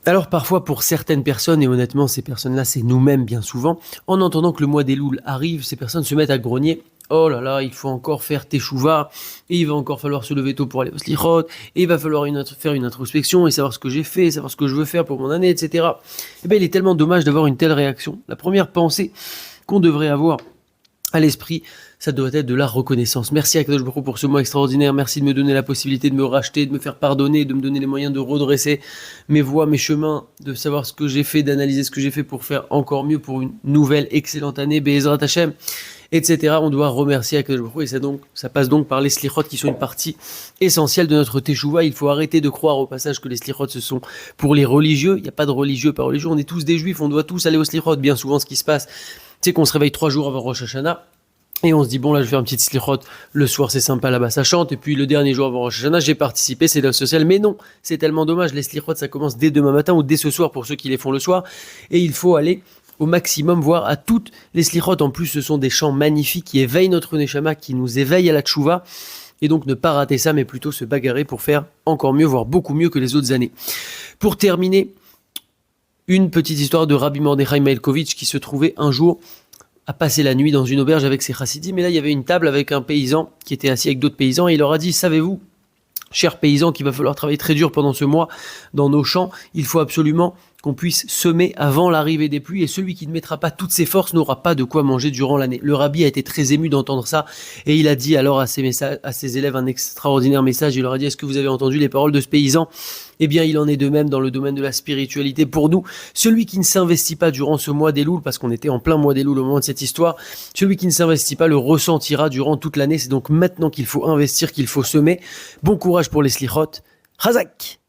Alors parfois pour certaines personnes, et honnêtement ces personnes-là c'est nous-mêmes bien souvent, en entendant que le mois des Louls arrive, ces personnes se mettent à grogner. Oh là là, il faut encore faire Teshuvah, et il va encore falloir se lever tôt pour aller au Slichot, et il va falloir faire une introspection, et savoir ce que j'ai fait, savoir ce que je veux faire pour mon année, etc. Eh bien il est tellement dommage d'avoir une telle réaction. La première pensée qu'on devrait avoir à l'esprit, ça doit être de la reconnaissance. Merci à Kadosh Baruch Hu pour ce mois extraordinaire. Merci de me donner la possibilité de me racheter, de me faire pardonner, de me donner les moyens de redresser mes voies, mes chemins, de savoir ce que j'ai fait, d'analyser ce que j'ai fait pour faire encore mieux pour une nouvelle excellente année, Be'ezrat Hashem, etc. On doit remercier à Kadosh Baruch Hu et ça passe donc par les slichot qui sont une partie essentielle de notre teshuva. Il faut arrêter de croire au passage que les slichot ce sont pour les religieux. Il n'y a pas de religieux par religieux. On est tous des juifs, on doit tous aller aux slichot. Bien souvent, ce qui se passe, c'est qu'on se réveille 3 jours avant Rosh Hashanah. Et on se dit, bon, là, je vais faire une petite slichot. Le soir, c'est sympa, là-bas, ça chante. Et puis, le dernier jour avant Rosh Hashanah, j'ai participé, c'est le social. Mais non, c'est tellement dommage. Les slichot, ça commence dès demain matin ou dès ce soir pour ceux qui les font le soir. Et il faut aller au maximum voir à toutes les slichot. En plus, ce sont des chants magnifiques qui éveillent notre neshama, qui nous éveillent à la tchouva. Et donc, ne pas rater ça, mais plutôt se bagarrer pour faire encore mieux, voire beaucoup mieux que les autres années. Pour terminer, une petite histoire de Rabbi Mordechai Maelkovitch qui se trouvait un jour à passer la nuit dans une auberge avec ses chassidim. Mais là, il y avait une table avec un paysan qui était assis avec d'autres paysans et il leur a dit, savez-vous, chers paysans, qu'il va falloir travailler très dur pendant ce mois dans nos champs, il faut absolument qu'on puisse semer avant l'arrivée des pluies, et celui qui ne mettra pas toutes ses forces n'aura pas de quoi manger durant l'année. Le rabbi a été très ému d'entendre ça, et il a dit alors à ses élèves un extraordinaire message. Il leur a dit, est-ce que vous avez entendu les paroles de ce paysan? Eh bien, il en est de même dans le domaine de la spiritualité pour nous. Celui qui ne s'investit pas durant ce mois des Louls, parce qu'on était en plein mois des Louls au moment de cette histoire, celui qui ne s'investit pas le ressentira durant toute l'année. C'est donc maintenant qu'il faut investir, qu'il faut semer. Bon courage pour les slichot. Chazak!